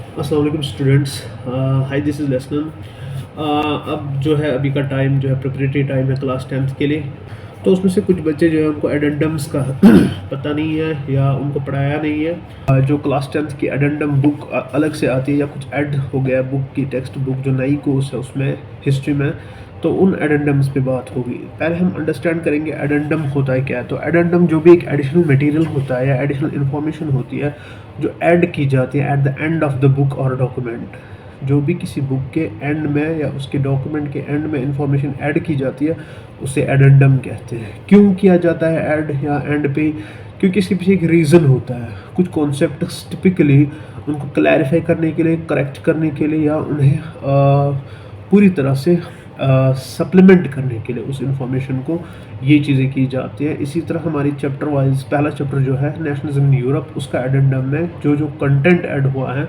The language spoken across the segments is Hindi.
अस्सलाम वालेकुम students. Hi, this is lesson. अब जो है अभी का टाइम जो है प्रिपरेटरी टाइम है क्लास 10th के लिए। तो उसमें से कुछ बच्चे जो है उनको एडेंडम्स का पता नहीं है या उनको पढ़ाया नहीं है। जो क्लास 10th की एडेंडम बुक अलग से आती है या कुछ ऐड हो गया बुक की, टेक्स्ट बुक जो नई कोर्स है उसमें हिस्ट्री में, तो उन एडेंडम्स पे बात होगी। पहले हम अंडरस्टैंड करेंगे एडेंडम होता है क्या है। तो एडेंडम जो भी एक एडिशनल मटेरियल होता है या एडिशनल इन्फॉर्मेशन होती है जो ऐड की जाती है at the end of the book और डॉक्यूमेंट। जो भी किसी बुक के एंड में या उसके डॉक्यूमेंट के एंड में इंफॉर्मेशन ऐड की जाती है उसे एडेंडम कहते हैं। क्यों किया जाता है ऐड या एंड पे? क्योंकि इसके पीछे एक रीज़न होता है। कुछ कॉन्सेप्ट्स टिपिकली उनको क्लैरिफाई करने के लिए, करेक्ट करने के लिए या उन्हें पूरी तरह से सप्लीमेंट करने के लिए उस इंफॉर्मेशन को ये चीज़ें की जाती हैं। इसी तरह हमारी चैप्टर वाइज पहला चैप्टर जो है नेशनलिज्म इन यूरोप, उसका एडेंडम में जो जो कंटेंट ऐड हुआ है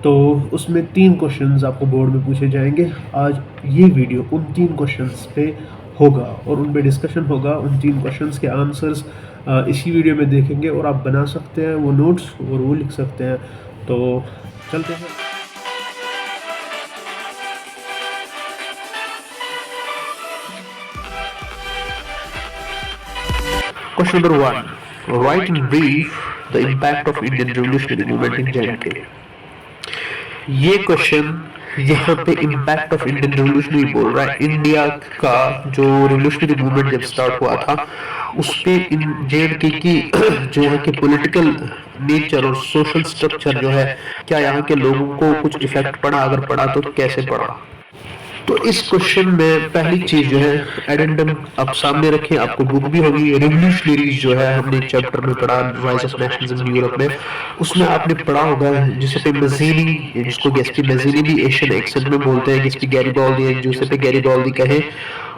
तो उसमें 3 क्वेश्चंस आपको बोर्ड में पूछे जाएंगे। आज ये वीडियो उन 3 क्वेश्चंस पे होगा और उन पे डिस्कशन होगा। उन 3 क्वेश्चंस के आंसर्स इसी वीडियो में देखेंगे और आप बना सकते हैं वो नोट्स और वो लिख सकते हैं। तो चलते हैं। Question number one. Write in brief the impact of Indian revolutionary movement in J&K. ये क्वेश्चन यहाँ पे इम्पैक्ट ऑफ इंडियन रिवोल्यूशनरी बोल रहा है। इंडिया का जो रिवोल्यूशनरी मूवमेंट जब स्टार्ट हुआ था उस पे इन J&K की जो यहाँ के पॉलिटिकल नेचर और सोशल स्ट्रक्चर जो है, क्या यहाँ के लोगों को कुछ इफेक्ट पड़ा, अगर पड़ा तो कैसे पड़ा। तो इस क्वेश्चन में पहली चीज जो है एडेंडम आप सामने रखें, आपको बुक भी होगी रिवोल्यूशनरीज जो है हमने चैप्टर में पढ़ा rise of nationalism in Europe में, उसमें आपने पढ़ा होगा जिसे मजीनी, जिसको गेस्पी मजीनी भी एशियन एक्सेंट में बोलते हैं, गेस्पी गैरिबाल्दी, जिसे पे गैरिबाल्दी कहे,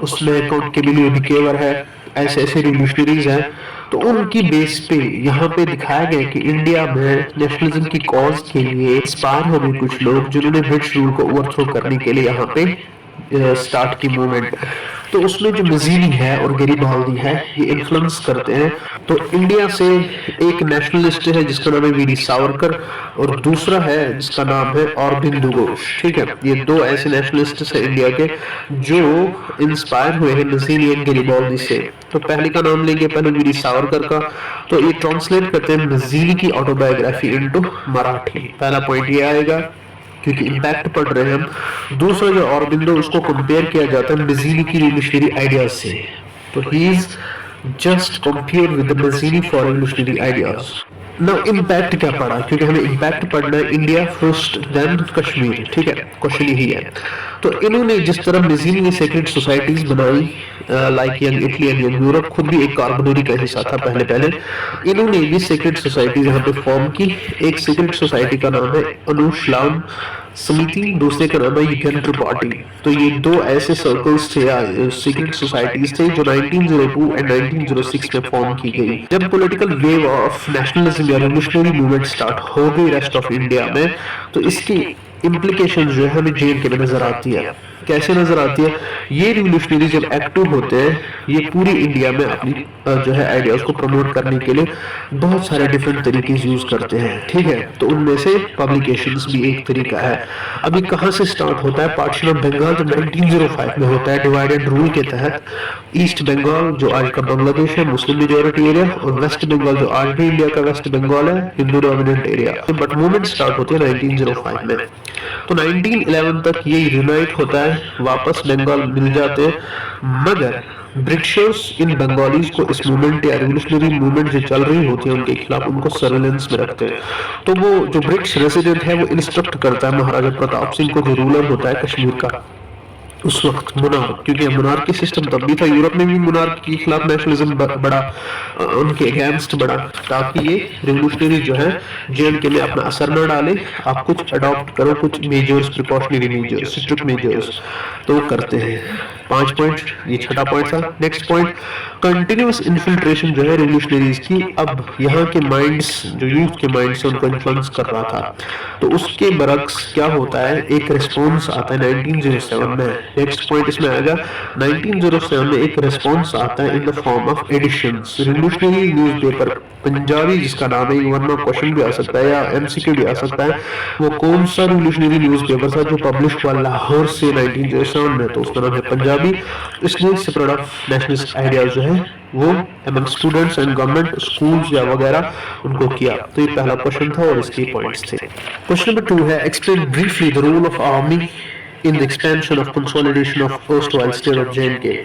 उसमें काउंट केमिलो डिकेवर है, ऐसे ऐसे रिवोल्यूशनरीज हैं। तो उनकी बेस पे यहाँ पे दिखाया गया कि इंडिया में नेशनलिज्म की कॉज के लिए इंस्पायर हो गए कुछ लोग जिन्होंने ब्रिटिश रूल को ओवरथ्रो करने के लिए यहाँ पे स्टार्ट की मूवमेंट। तो उसमें जो मजीनी है और गैरिबाल्दी है ये इन्फ्लुएंस करते हैं। तो इंडिया से एक नेशनलिस्ट है जिसका नाम है वीडी सावरकर और दूसरा है जिसका नाम है अरबिंदो घोष। ठीक है, ये दो ऐसे नेशनलिस्ट है इंडिया के जो इंस्पायर हुए हैं मजीनी और गैरिबाल्दी से। तो पहले का नाम लेंगे पहले वीडी सावरकर का, तो ये ट्रांसलेट करते हैं मजीनी की ऑटोबायोग्राफी इनटू मराठी। पहला पॉइंट ये आएगा क्योंकि इम्पैक्ट पढ़ रहे हैं हम। दूसरा जो अरबिंदो, उसको कंपेयर किया जाता है मजीनी की रिवोल्यूशनरी आइडियाज से। तो he is just compare with the मजीनी for revolutionary ideas. Now impact क्या पड़ा, क्योंकि हमें इम्पैक्ट पढ़ना है इंडिया फर्स्ट देन कश्मीर। ठीक है, क्वेश्चन यही है। तो इन्होंने जिस तरह मजीनी ने सेक्रेट सोसाइटीज बनाई like young Italy and young Europe, खुद भी एक कार्बोनरी का हिस्सा था पहले इन्होंने भी सेक्रेट सोसाइटीज यहाँ पे फॉर्म की। एक सेक्रेट सोसाइटी का नाम है अनुश्लाम समिति, दूसरे का नाम है युगेंद्र पार्टी। तो ये दो ऐसे सर्कल्स थे या सीक्रेट सोसाइटीज थे जो 1902 एंड 1906 में फॉर्म की गई। जब पॉलिटिकल वेव ऑफ नेशनलिज्म या रिवोल्यूशनरी मूवमेंट स्टार्ट हो गई रेस्ट ऑफ इंडिया में, तो इसकी इम्प्लीकेशन जो है हमें J&K में नजर आती है। कैसे नजर आती है? ये रिवोल्यूशनरी जब एक्टिव होते हैं ये पूरी इंडिया में अपनी जो है आइडियाज को प्रमोट करने के लिए बहुत सारे डिफरेंट तरीके यूज करते हैं। ठीक है, तो उनमें से पब्लिकेशंस भी एक तरीका है। अभी कहाँ से स्टार्ट होता है? पार्टीशन ऑफ बंगाल जो 1905 में होता है डिवाइड एंड रूल के तहत। ईस्ट बंगाल जो आज का बांग्लादेश है मुस्लिम मेजोरिटी एरिया, और वेस्ट बंगाल जो आज भी इंडिया का वेस्ट बंगाल है Hindu dominant area. But movement start होती है 1905 में। तो 1911 तक ये यूनाइट होता है, वापस बंगाल मिल जाते हैं। मगर ब्रिटिशर्स इन बंगालीज को इस मूवमेंट या रिवोल्यूशनरी मूवमेंट जो चल रही होती है उनके खिलाफ उनको सर्वेलेंस में रखते हैं। तो वो जो ब्रिटिश रेसिडेंट है वो इंस्ट्रक्ट करता है महाराजा प्रताप सिंह को, जो रूलर होता है कश्मीर का उस वक्त, मुनार्क, क्योंकि मुनार्की सिस्टम तब भी था, यूरोप में भी मुनार्की के खिलाफ नेशनलिज्म बड़ा, उनके अगेंस्ट बड़ा, ताकि ये रिवोल्यूशनरी जो है J&K में अपना असर न डाले। आप कुछ अडॉप्ट करो, कुछ measures, precautionary measures, strict measures, तो वो करते हैं। 5 पॉइंट, ये छठा पॉइंट था। नेक्स्ट पॉइंट, कंटिन्यूअस इन्फिल्ट्रेशन जो है रिवोल्यूशनरीज की, अब यहाँ के माइंड्स जो यूथ के माइंड से उनको इन्फ्लुएंस कर रहा था, तो उसके बरक्स क्या होता है, एक रिस्पॉन्स आता है 1907 में। नेक्स्ट पॉइंट इसमें आएगा 1907 में एक रिस्पॉन्स आता है in the form of additions. Revolutionary newspaper Punjabi जिसका नाम है, वन मार्क क्वेश्चन भी आ सकता है या एमसीक्यू भी आ सकता है, वो कौन सा रिवोल्यूशनरी न्यूज़पेपर था जो पब्लिश हुआ लाहौर से 1907 में, तो उसका नाम है पंजाबी। इसलिए स्प्रेड ऑफ नेशनलिस्ट आइडियाज जो है वो among students and government schools या वगैरह उनको किया। तो ये पहला क्वेश्चन था और इसके पॉइंट्स थे। क्वेश्चन नंबर 2 है, explain briefly the role of army in the expansion of consolidation of erstwhile state of J and K.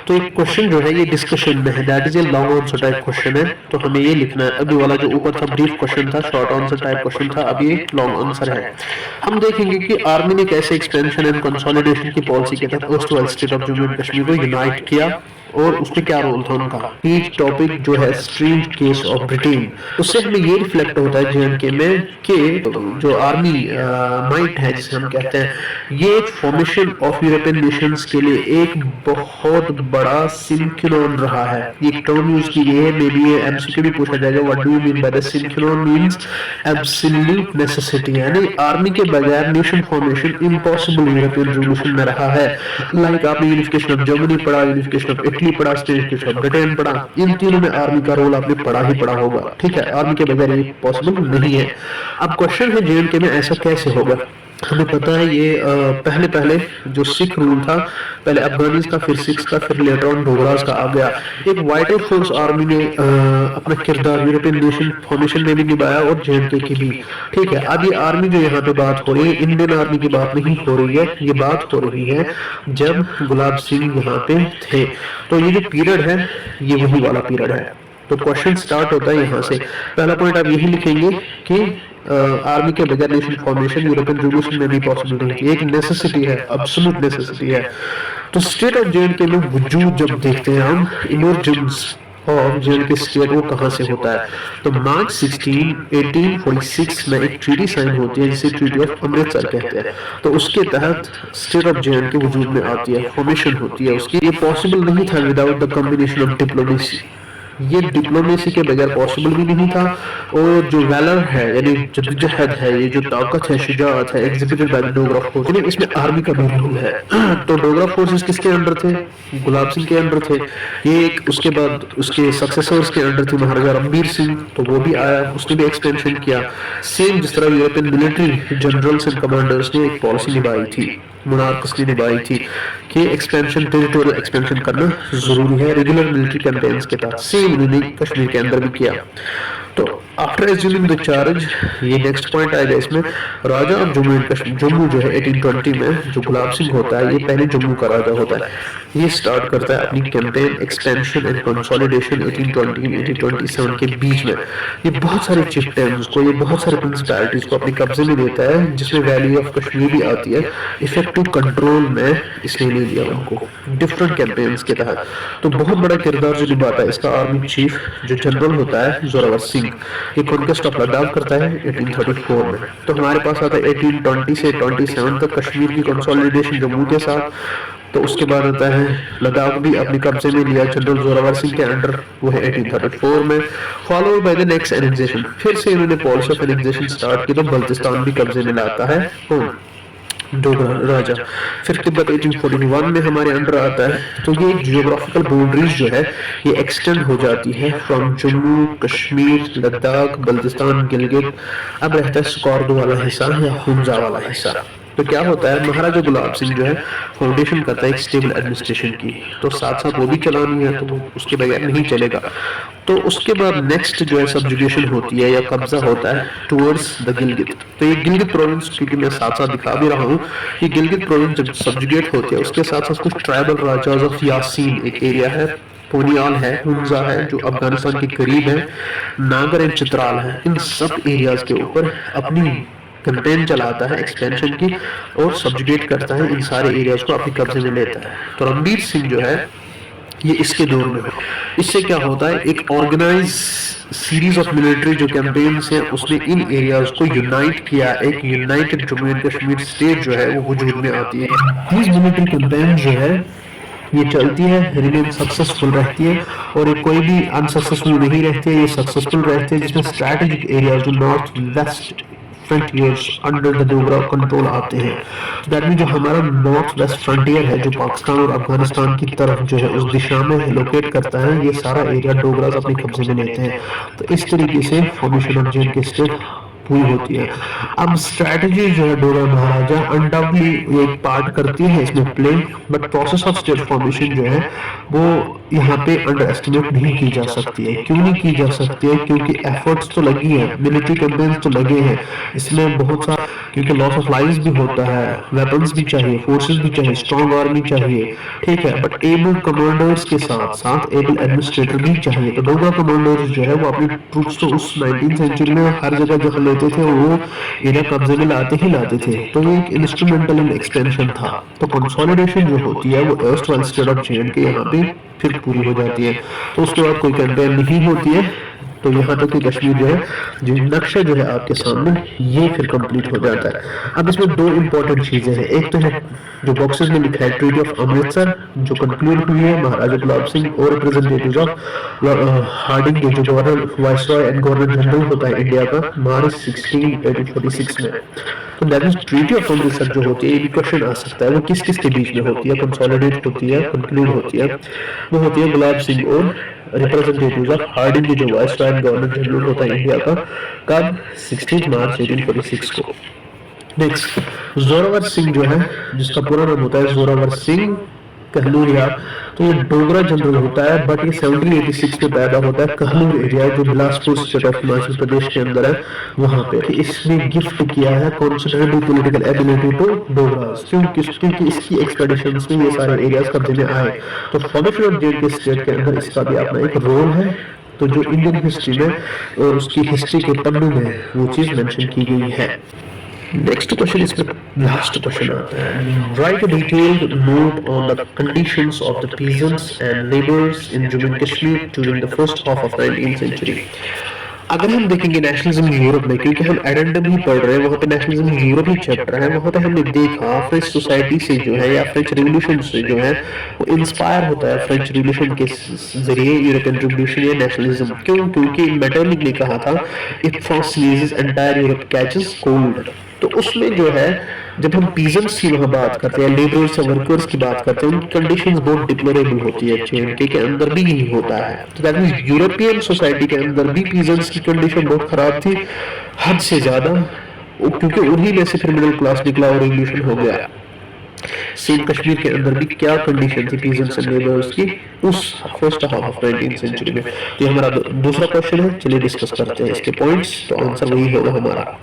तो एक क्वेश्चन जो है ये डिस्कशन में है, that is a long answer type question है, तो हमें ये लिखना है। अभी वाला जो ऊपर था ब्रीफ क्वेश्चन था, शॉर्ट आंसर टाइप क्वेश्चन था, अब ये लॉन्ग आंसर है। हम देखेंगे कि आर्मी ने कैसे एक्सपेंशन एंड कंसोलिडेशन की पॉलिसी के तहत erstwhile state of Jammu and Kashmir को यूनाइट किया और उसमें क्या रोल था उनका। ईच टॉपिक जो है स्ट्रीम केस ऑफ ब्रिटेन, उससे हमें ये रिफ्लेक्ट होता है जे-एंड-के में कि जो आर्मी माइट है जिसे हम कहते हैं, ये एक फॉर्मेशन ऑफ यूरोपियन नेशंस के लिए एक बहुत बड़ा सिंक्रोन रहा है। ये एक टर्म यूज की गई है, मे बी ये एमसीक्यू भी पूछा जाएगा, what do you mean by the सिंक्रोन? Means absolute necessity, यानी आर्मी के बगैर nation formation impossible European revolution में रहा है। लाइक आपने यूनिफिकेशन ऑफ जर्मनी पढ़ा, यूनिफिकेशन ऑफ इटली पढ़ा, स्टेट ऑफ ब्रिटेन पढ़ा, इन तीनों में आर्मी का रोल आपने पढ़ा ही पढ़ा होगा। ठीक है, आर्मी के बगैर ये पॉसिबल नहीं है। अब क्वेश्चन है जे-एंड-के में ऐसा कैसे होगा। हमें पता है ये पहले जो सिख रूल था, पहले अफगानीज का, फिर सिख्स का, फिर लेटर ऑन डोगरास का आ गया। एक वाइटल फोर्स आर्मी ने अपना किरदार यूरोपियन नेशन फॉर्मेशन में भी निभाया और जे-एंड-के की भी। ठीक है, अब ये आर्मी जो यहाँ पे बात हो रही है, इंडियन आर्मी की बात नहीं हो रही है, ये बात हो रही है जब गुलाब सिंह यहाँ पे थे। तो ये जो पीरियड है ये वही वाला पीरियड है। तो क्वेश्चन स्टार्ट होता है यहाँ से। पहला पॉइंट आप यही लिखेंगे कि आर्मी के बगैर नेशन फॉर्मेशन यूरोपियन रिवॉल्यूशन में भी पॉसिबल नहीं थी, एक नेसेसिटी है, एब्सोल्यूट नेसेसिटी है। तो स्टेट ऑफ जे-एंड-के में वजूद जब देखते हैं हम, इमर्जेंस और जे-एंड-के स्टेट वो कहाँ से होता है, तो मार्च 16, 1846 में एक ट्रीटी साइन होती है जिसे ट्रीटी ऑफ अमृतसर कहते हैं। तो उसके तहत स्टेट ऑफ जे-एंड-के वजूद में आती है, फॉर्मेशन होती है उसकी। ये पॉसिबल नहीं था without the combination of diplomacy, ये डिप्लोमेसी के बगैर पॉसिबल भी नहीं था। और जो वैलर है यानी जद्दोजहद है, ये जो ताकत है, शुजाअत है, executed by the Dogra force, यानी इसमें आर्मी का भी रोल है। तो डोगरा फोर्सेस किसके अंडर थे? गुलाब सिंह के अंडर थे। ये एक उसके बाद उसके सक्सेसर्स के अंडर थे, महाराजा रणबीर सिंह, तो वो भी आया, उसने भी एक्सपेंशन किया। सेम जिस तरह European military generals and commanders ने एक पॉलिसी निभाई थी, मोनार्क्स ने निभाई थी कि एक्सपेंशन, टेरिटोरियल एक्सपेंशन करना जरूरी है रेगुलर मिलिट्री कैंपेन्स के तहत। सेम इन्होंने कश्मीर के अंदर भी किया। तो आफ्टर एज्यूमिंग द चार्ज, ये नेक्स्ट पॉइंट आएगा इसमें, राजा ऑफ जम्मू एंड कश्मीर, जम्मू जो है 1820 में जो गुलाब सिंह होता है, ये पहले जम्मू का राजा होता है, ये स्टार्ट करता है अपनी कैंपेन एक्सपेंशन एंड कंसोलिडेशन 1820-1827 के बीच में। ये बहुत सारे चिफ्टेंस को, ये बहुत सारे प्रिंसिपैलिटीज को अपने कब्जे में लेता है, जिसमें वैली ऑफ कश्मीर भी आती है। इफेक्टिव कंट्रोल में इसने ले लिया उनको डिफरेंट कैंपेन्स के तहत। तो बहुत बड़ा किरदार जो निभाता है इसका आर्मी चीफ जो जनरल होता है जोरावर सिंह, ये कॉन्क्वेस्ट ऑफ लद्दाख करता है 1834 में। तो हमारे पास आता है 1820 से 27 तक कश्मीर की कंसोलिडेशन जम्मू के साथ। तो उसके बाद आता है लद्दाख भी अपने कब्जे में लिया जनरल जोरावर सिंह के अंडर, वो है 1834 में। Followed by the next annexation, फिर से इन्होंने पॉलिसी ऑफ एनेक्सेशन स्टार्ट की, तो बल्तिस्तान भी कब्जे में लाता है कौन? डोगरा राजा। फिर तिब्बत 1841 में हमारे अंडर आता है। तो ये जियोग्राफिकल बाउंड्रीज जो है ये एक्सटेंड हो जाती है फ्रॉम जम्मू, कश्मीर, लद्दाख, बल्तिस्तान, गिलगित। अब रहता है स्कॉर्दो वाला हिस्सा या हुंजा वाला हिस्सा। तो क्या होता है, महाराजा गुलाब सिंह जो है फाउंडेशन करता है एक स्टेबल एडमिनिस्ट्रेशन की, तो साथ साथ वो भी चलानी है, तो वो उसके बगैर नहीं चलेगा। तो उसके बाद नेक्स्ट जो है सब्जुगेशन होती है या कब्जा होता है टुवर्ड्स द गिलगित। तो ये गिलगित प्रोविंस, क्योंकि मैं साथ साथ दिखा भी रहा हूँ, ये गिलगित प्रोविंस जब सब्जुगेट होती है उसके साथ साथ कुछ ट्राइबल राजाज ऑफ यासीन एक एरिया है, पोनियाल है, हुंजा है जो अफगानिस्तान के करीब है, नागर एंड चित्राल है, इन सब एरियाज के ऊपर अपनी कैंपेन चलाता है एक्सपेंशन की और सब्जुगेट करता है, इन सारे एरियाज को अपने कब्जे में लेता है। तो रणबीर सिंह जो है ये इसके दौर में है। इससे क्या होता है, एक ऑर्गेनाइज सीरीज ऑफ मिलिट्री जो कैंपेन्स हैं उसने इन एरियाज को यूनाइट किया, एक United Jammu and Kashmir state जो है वो वजूद में आती है। दीज मिलिट्री कैंपेन जो है ये चलती है, रिमेन सक्सेसफुल रहती है, और ये कोई भी अनसक्सेसफुल नहीं रहती है, ये सक्सेसफुल रहते हैं, जिसमें स्ट्रैटेजिक एरियाज जो north west frontiers under the Dogra control आते हैं। दैट मीन जो हमारा नॉर्थ वेस्ट फ्रंटियर है, जो पाकिस्तान और अफगानिस्तान की तरफ जो है उस दिशा में लोकेट करता है, ये सारा एरिया डोगरास अपने कब्जे में लेते हैं। तो इस तरीके से फॉर्मेशन ऑफ जे के स्टेट पूरी होती है। अब स्ट्रैटेजी जो है डोगरा महाराजा अनडाउटली ये एक पार्ट करती है इसमें play, but process of state formation जो है वो यहाँ पे अंडर एस्टिमेट नहीं की जा सकती है। क्यों नहीं की जा सकती है? क्योंकि एफर्ट्स तो लगी है, मिलिट्री कैंपेन्स तो लगे हैं, इसमें बहुत सारा, क्योंकि लॉस ऑफ लाइव्स भी होता है, वेपन्स भी चाहिए, फोर्सेस भी चाहिए, स्ट्रॉन्ग आर्मी चाहिए, ठीक है, बट एबल कमांडर्स के साथ साथ एबल एडमिनिस्ट्रेटर भी चाहिए। तो डोगरा कमांडर्स जो है वो अपनी ट्रूप्स तो उस 19th सेंचुरी में हर जगह जहाँ लेते थे वो एरिया कब्जे में लाते ही लाते थे। तो ये एक इंस्ट्रूमेंटल एक्सपेंशन था। तो कंसोलिडेशन जो होती है वो अर्स्टवाइल स्टेट ऑफ जे यहाँ पे फिर पूरी हो जाती है। तो उसके बाद कोई कैंपेन नहीं होती है। तो यहाँ तक कि कश्मीर जो है, जो नक्शा जो है आपके सामने, ये फिर कंप्लीट हो जाता है। अब इसमें दो इंपॉर्टेंट चीजें हैं। एक तो है जो बॉक्सेस में लिखा है ट्रीटी ऑफ अमृतसर, जो कंक्लूड हुई है महाराजा गुलाब सिंह और रिप्रेजेंटेटिव्स ऑफ हार्डिंग, जो governor viceroy and governor general होता है इंडिया का, मार्च 1846 में। तो that is treaty of Amritsar जो होती है, ये भी क्वेश्चन आ सकता है, वो किस किस के बीच में होती है, कंसोलिडेट होती है, कंक्लूड होती है? वो होती है गुलाब सिंह और रिप्रेजेंटेटिव्स ऑफ हार्डिंग, जो वाइसरॉय एंड गवर्नर जनरल होता है इंडिया का, कब? 16 मार्च 1846 को। नेक्स्ट, जोरावर सिंह जो है, जिसका पूरा नाम होता है जोरावर सिंह कहलूरिया, तो ये डोगरा जनरल होता है, बट ये 1786 में पैदा होता है कहलूर एरिया, जो बिलासपुर स्टेट ऑफ हिमाचल प्रदेश के अंदर है, वहां पे। तो इसने गिफ्ट किया है कंसिडरेबल पॉलिटिकल एबिलिटी टू डोगरास, क्योंकि इसकी एक्सपेडिशंस में ये सारे एरियाज कब्जे में आए। तो फॉर्मेशन ऑफ जे स्टेट के अंदर इसका भी अपना एक रोल है। तो जो इंडियन हिस्ट्री में और उसकी हिस्ट्री के पन्नों में वो चीज मेंशन की गई है। नेक्स्ट क्वेश्चन, इसमें लास्ट क्वेश्चन आता है, write a detailed note on the conditions of the peasants and labourers in Jammu and Kashmir during the first half of 19th century. अगर हम देखेंगे नेशनलिज्म यूरोप में, क्योंकि हम एडेंडम ही पढ़ रहे हैं, वहाँ पे नेशनलिज्म यूरोप ही चैप्टर है, वहाँ पे हमने देखा फ्रेंच सोसाइटी से जो है या फ्रेंच रिवॉल्यूशन से जो है वो इंस्पायर होता है फ्रेंच रिवॉल्यूशन के जरिए यूरोपियन रिवॉल्यूशन या नेशनलिज्म। क्यों? क्योंकि मेटरनिक ने कहा था if France sneezes entire Europe catches cold. तो उसमें जो है जब हम पीजेंट्स की वहां बात करते हैं, लेबरर्स और वर्कर्स की बात करते हैं, उनकी कंडीशंस बहुत डिप्लोरेबल होती है। जे के अंदर भी यही होता है। तो दैट मींस यूरोपियन सोसाइटी के अंदर भी पीजेंट्स की कंडीशन बहुत खराब थी, हद से ज्यादा, क्योंकि उन्हीं में से फिर मिडिल क्लास निकला और रिवॉल्यूशन हो गया। सेम कश्मीर के अंदर भी क्या कंडीशन थी पीजेंट्स एंड लेबरर्स की उस first half of 19th century में। तो ये हमारा दूसरा क्वेश्चन है, चलिए डिस्कस करते हैं इसके पॉइंट्स। तो आंसर वही होगा हमारा।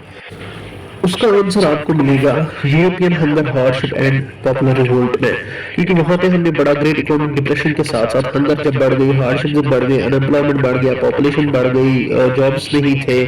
उसका आंसर आपको मिलेगा European hunger, hardship and popular revolt में, क्योंकि वहां पे हमने बड़ा ग्रेट इकोनॉमिक डिप्रेशन के साथ साथ हंगर जब बढ़ गई, हार्डशिप जब बढ़ गई, अनएम्प्लॉयमेंट बढ़ गया, पॉपुलेशन बढ़ गई, जॉब्स नहीं थे,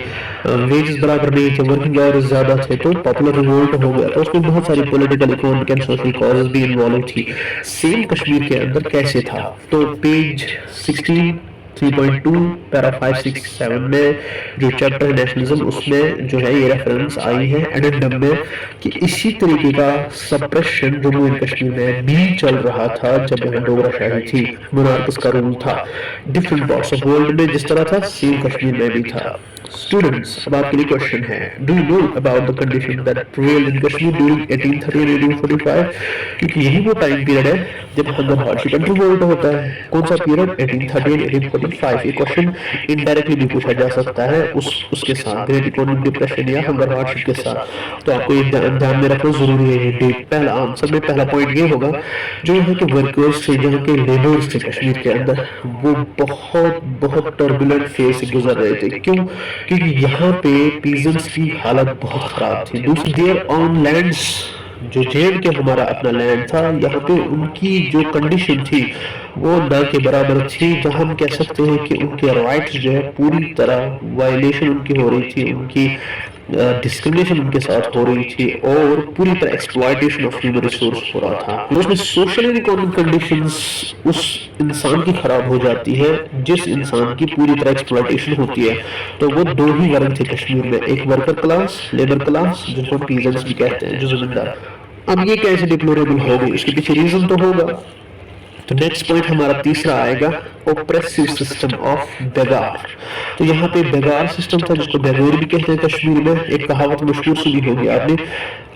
वेजेस बराबर नहीं थे, वर्किंग आवर्स ज्यादा थे, तो पॉपुलर रिवोल्ट हो गया। तो उसमें बहुत सारी political, economic and social causes भी इन्वॉल्व थी। सेम कश्मीर के अंदर कैसे था? तो पेज 16 3.2 पैरा 567 में जो चैप्टर नेशनलिज्म, उसमें जो है ये रेफरेंस आई है एडेंडम में कि इसी तरीके का सप्रेशन जम्मू एंड कश्मीर में भी चल रहा था जब यहाँ डोगरा शाही थी, मोनार्किस का रूल था। डिफरेंट पार्ट्स ऑफ वर्ल्ड में जिस तरह था, सेम कश्मीर में भी था। स्टूडेंट्स, अब आपके लिए क्वेश्चन है, do you know about the condition that prevailed in Kashmir during 1830 and 1845? क्योंकि यही वो टाइम पीरियड है जब हंगर, हार्डशिप एंड रिवोल्ट होता है। कौन सा पीरियड? 1830 and 1845। ये क्वेश्चन इनडायरेक्टली भी पूछा जा सकता है उसके साथ, ग्रेट इकोनॉमिक डिप्रेशन या हंगर, हार्डशिप के साथ। तो आपको ये ध्यान में रखना जरूरी है ये डेट। पहला आंसर में पहला पॉइंट ये होगा, जो है कि वर्कर्स से, जहाँ के लेबर्स थे कश्मीर के अंदर, वो बहुत बहुत टर्बुलेंट फेज से गुजर रहे थे। क्यों? क्योंकि यहाँ पे पीजेंट्स की हालत बहुत खराब थी। दूसरी, देयर ऑन लैंड्स, जो जेल के हमारा अपना लैंड था, यहाँ पे उनकी जो कंडीशन थी वो ना के बराबर थी, जहाँ हम कह सकते हैं कि उनके राइट्स जो है पूरी तरह वायलेशन उनकी हो रही थी, उनकी डिस्क्रिमिनेशन उनके साथ हो रही थी, और पूरी तरह एक्सप्लॉयटेशन ऑफ ह्यूमन रिसोर्स हो रहा था। उसमें सोशल एंड इकोनॉमिक कंडीशंस उस इंसान की खराब हो जाती है जिस इंसान की पूरी तरह एक्सप्लॉयटेशन होती है। तो वो दो ही वर्ग थे कश्मीर में, एक वर्कर क्लास, लेबर क्लास, जिनको पीजेंट्स भी कहते हैं, जो जमींदार। अब ये कैसे डिप्लोरेबल हो गई? उसके पीछे रीजन तो होगा। तो नेक्स्ट पॉइंट हमारा तीसरा आएगा ओप्रेसिव सिस्टम ऑफ बेगार। तो यहाँ पे बेगार सिस्टम था जिसको बेगोर भी कहते हैं कश्मीर में। एक कहावत मशहूर सुनी होगी आपने,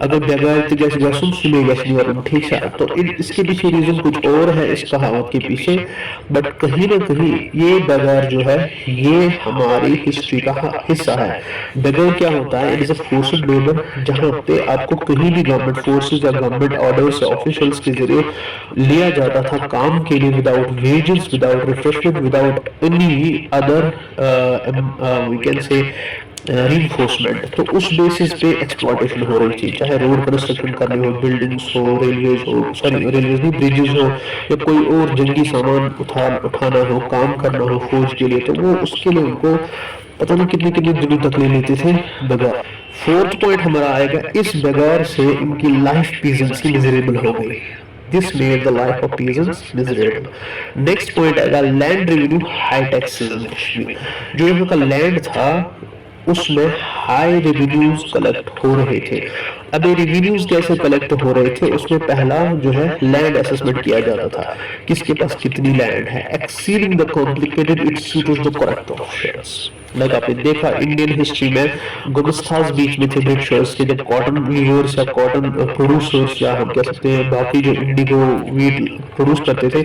अगर बेगार तिगस गसुम सुने गश्मी और ठीक है। तो इसके पीछे रीजन कुछ और है इस कहावत के पीछे, बट कहीं ना कहीं ये बेगार जो है ये हमारी हिस्ट्री का हिस्सा है। बेगार क्या होता है? It is a forced labour, जहाँ पे आपको कहीं भी गवर्नमेंट फोर्सेस या गवर्नमेंट ऑर्डर्स या ऑफिशियल्स के जरिए लिया जाता था काम के लिए, without wages, without refreshment, without any other we can say reinforcement. तो उस बेसिस पे एक्सप्लॉयटेशन हो रही थी, चाहे रोड कंस्ट्रक्शन करनी हो, बिल्डिंग्स हो, रेलवेज हो, सॉरी रेलवेज नहीं, ब्रिजेस हो, या कोई और जंगी सामान उठाना हो, काम करना हो फौज के लिए, तो वो उसके लिए उनको पता नहीं कितने कितने दिनों तक ले लेते थे बेगार। फोर्थ पॉइंट हमारा आएगा, इस बेगार से इनकी लाइफ पीजेंट्स की मिजरेबल हो गई। This made the life of peasants miserable. Next point आएगा लैंड रेवेन्यू हाई टैक्सेस इन कश्मीर। जो यहाँ का लैंड था उसमें हाई रेवेन्यूज कलेक्ट हो रहे थे। अब ये रेवेन्यूज कैसे कलेक्ट हो रहे थे? उसमें पहला जो है लैंड असेसमेंट किया जाता था, किसके पास कितनी लैंड है। Exceeding the complicated it suited the correct options. Like आपने देखा इंडियन हिस्ट्री में गुलिस्तान बीच में थे ब्रिटिशर्स के, जब कॉटन वीवर्स या कॉटन प्रोड्यूसर्स या हम कह सकते हैं बाकी जो इंडिगो वीट प्रोड्यूस करते थे,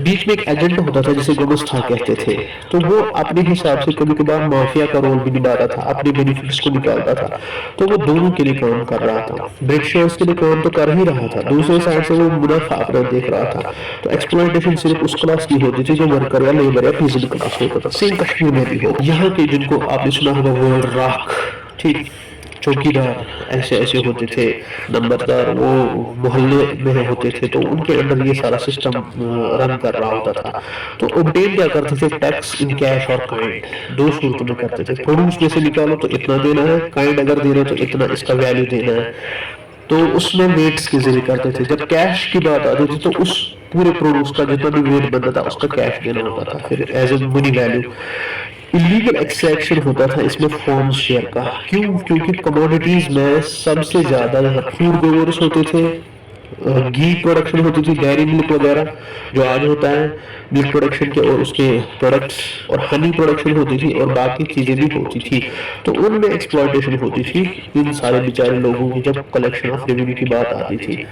बीच में एक एजेंट होता था जिसे गुलिस्तान कहते थे। तो वो अपने हिसाब से कभी कभार माफिया का रोल भी निभा रहा था, अपने बेनिफिट्स को निकालता था। तो वो दोनों के लिए काम कर रहा था, ब्रिटिशर्स के लिए काम तो कर ही रहा था, दूसरे साइड से वो मुनाफा अपना देख रहा था। तो एक्सप्लॉयटेशन सिर्फ उस क्लास की होती थी जो वर्कर या लेबर या पीजेंट क्लास होता था। सेम कश्मीर में भी हो। यहाँ के जिनको आपने सुना होगा वो राख, ठीक, चौकीदार ऐसे ऐसे होते थे, नंबरदार वो मोहल्ले में होते थे, तो उनके अंदर ये सारा सिस्टम रन कर रहा होता था। तो ऑब्टेन क्या करते थे? टैक्स इन कैश और काइंड, दो सूरतों में करते थे। प्रोड्यूस में से निकालो तो इतना देना है, काइंड अगर दे रहे हो तो इतना इसका वैल्यू देना है। तो उसमें वेट्स के जरिए करते थे। जब कैश की बात आती थी तो उस पूरे प्रोड्यूस का जितना भी वेट बनता था उसका कैश देना होता था, फिर as a money value. Illegal extraction होता था इसमें फॉर्म शेयर का। क्यों? क्योंकि कमोडिटीज में सबसे ज्यादा फूड ग्रोवर्स होते थे, घी प्रोडक्शन होती थी, डेयरी मिल्क वगैरह जो आज होता है मिल्क प्रोडक्शन के, और उसके प्रोडक्ट्स और हनी प्रोडक्शन होती थी, और बाकी चीजें भी होती थी। तो उनमें एक्सप्लॉयटेशन होती थी इन सारे बेचारे लोगों की जब कलेक्शन ऑफ रेवेन्यू की बात आती थी।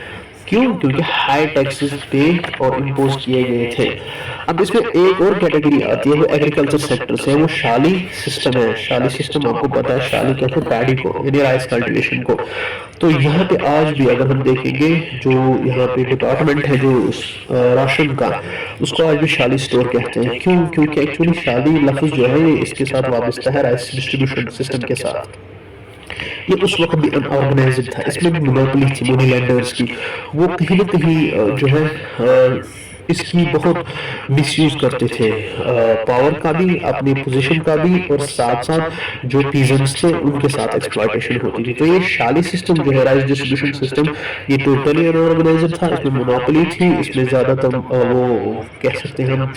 क्यों? क्योंकि हाई टैक्सेस पे और इम्पोज किए गए थे। अब इसमें एक और कैटेगरी आती है, वो एग्रीकल्चर सेक्टर से, वो शाली सिस्टम है। शाली सिस्टम आपको पता है, शाली कहते हैं पैडी को, यानी राइस कल्टीवेशन को। तो यहाँ पे आज भी अगर हम देखेंगे जो यहाँ पे डिपार्टमेंट है जो राशन का, उसको आज भी शाली स्टोर कहते हैं। क्यों? क्योंकि एक्चुअली शाली लफ्ज जो है ये इसके साथ वाबस्ता है, राइस डिस्ट्रीब्यूशन सिस्टम के साथ। ये उस वक्त भी अनऑर्गेनाइज्ड था, इसमें भी मोनोपोली थी मनी लैंडर्स की। वो कहीं ना कहीं जो है इसकी बहुत मिसयूज करते थे, पावर का भी, अपनी पोजीशन का भी, और साथ साथ जो पीजेंट्स थे उनके साथ एक्सप्लॉयटेशन होती थी। तो ये शाली सिस्टम जो है, राइस डिस्ट्रीब्यूशन सिस्टम, ये टोटली अनऑर्गेनाइज्ड था, इसमें मोनोपोली थी, इसमें ज्यादातर वो कह सकते हैं हम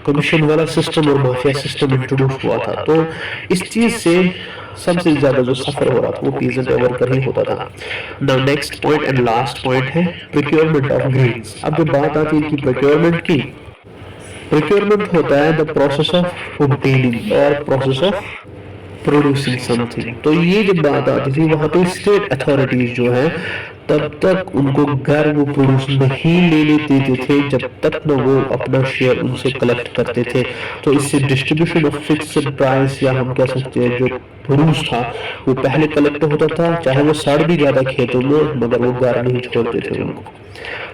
कमीशन वाला सिस्टम और माफिया सिस्टम इंट्रोड्यूस हुआ था। तो इस चीज से सबसे ज्यादा जो सफर हो रहा था वो पीजेंट या वर्कर ही होता था। Now next point and last point है प्रोक्योरमेंट ऑफ ग्रेन्स। अब जब बात आती है कि प्रोक्योरमेंट की, प्रोक्योरमेंट होता है द प्रोसेस ऑफ ऑब्टेनिंग और प्रोसेस ऑफ प्रोड्यूसिंग समथिंग। तो ये जब बात आती थी वहां पे स्टेट अथॉरिटीज जो है तब तक उनको घर वो प्रोड्यूस नहीं लेने देते थे जब तक न वो अपना शेयर उनसे कलेक्ट करते थे। तो इससे डिस्ट्रीब्यूशन ऑफ फिक्स्ड प्राइस, या हम कह सकते हैं जो प्रोड्यूस था वो पहले कलेक्ट होता था, चाहे वो सड़ भी ज्यादा खेतों में, मगर वो घर नहीं छोड़ते थे उनको।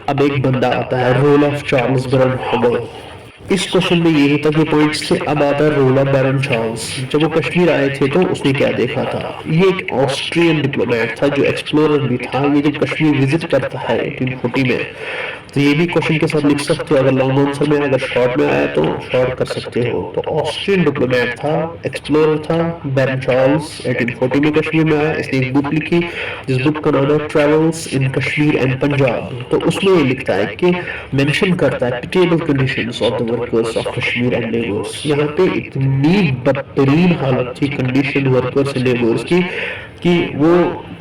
अब एक बंदा आता है, रोल ऑफ चार्ल्स बैरन हॉमर। इस क्वेश्चन में यही तक ये पॉइंट्स थे। अब आता है रोल ऑफ बैरन चार्ल्स। जब वो कश्मीर आए थे तो उसने क्या देखा था? ये एक ऑस्ट्रियन डिप्लोमेट था जो एक्सप्लोरर भी था। ये जब कश्मीर विजिट करता है 1840 में, तो ये भी क्वेश्चन के साथ लिख सकते हो, अगर लॉन्ग आंसर में, अगर शॉर्ट में आया तो शॉर्ट कर सकते हो। तो ऑस्ट्रियन डिप्लोमेट था, एक्सप्लोरर था, बैरन चार्ल्स 1840 में कश्मीर में आया। इसने एक बुक लिखी जिस बुक का नाम है travels in Kashmir and Punjab. तो उसमें ये लिखता है कि मेंशन करता है pitiable conditions of the workers of Kashmir and labours. यहाँ पे इतनी बदतरीन हालत थी कंडीशन वर्कर्स एंड लेबर्स की कि वो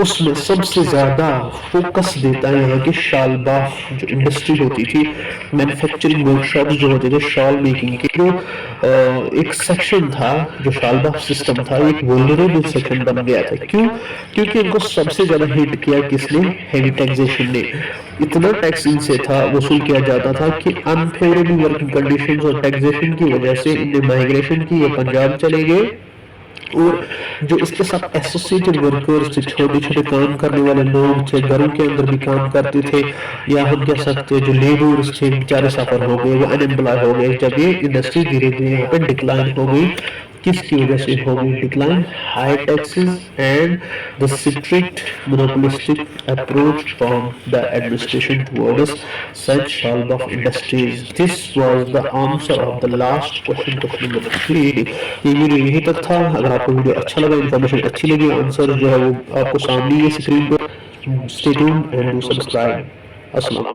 उसमें सबसे ज़्यादा फोकस देता है यहाँ की शाल बाफ जो इंडस्ट्री होती थी, मैन्युफैक्चरिंग वर्कशॉप जो होते थे शॉल मेकिंग के, जो एक सेक्शन था जो शाल बाफ सिस्टम था, एक वल्नरेबल सेक्शन बन गया था। क्यों? क्योंकि इनको सबसे ज़्यादा हिट किया किसने? हेवी टैक्सेशन ने। इतना टैक्स इनसे था वसूल किया जाता था कि अनफेवरेबल वर्किंग कंडीशंस और टैक्सेशन की वजह से इन्हें माइग्रेशन की, ये पंजाब चले गए। और जो इसके साथ एसोसिएटेड वर्कर्स थे, छोटे छोटे काम करने वाले लोग थे, घरों के अंदर भी काम करते थे, या हम कह सकते हैं जो लेबर्स थे बेचारे सफर हो गए, वो अनएम्प्लॉय हो गए जब ये इंडस्ट्री धीरे धीरे यहाँ पे डिक्लाइन हो गई। किसकी वजह से हो गई decline? High taxes and the strict monopolistic approach from the administration towards such shall of industries. This was the answer of the last question, question number 3। ये वीडियो यहीं तक था। अगर आपको वीडियो अच्छा लगा, इन्फॉर्मेशन अच्छी लगी, आंसर जो है वो आपको सामने ही स्क्रीन पर। Stay tuned and do subscribe. अस्सलाम।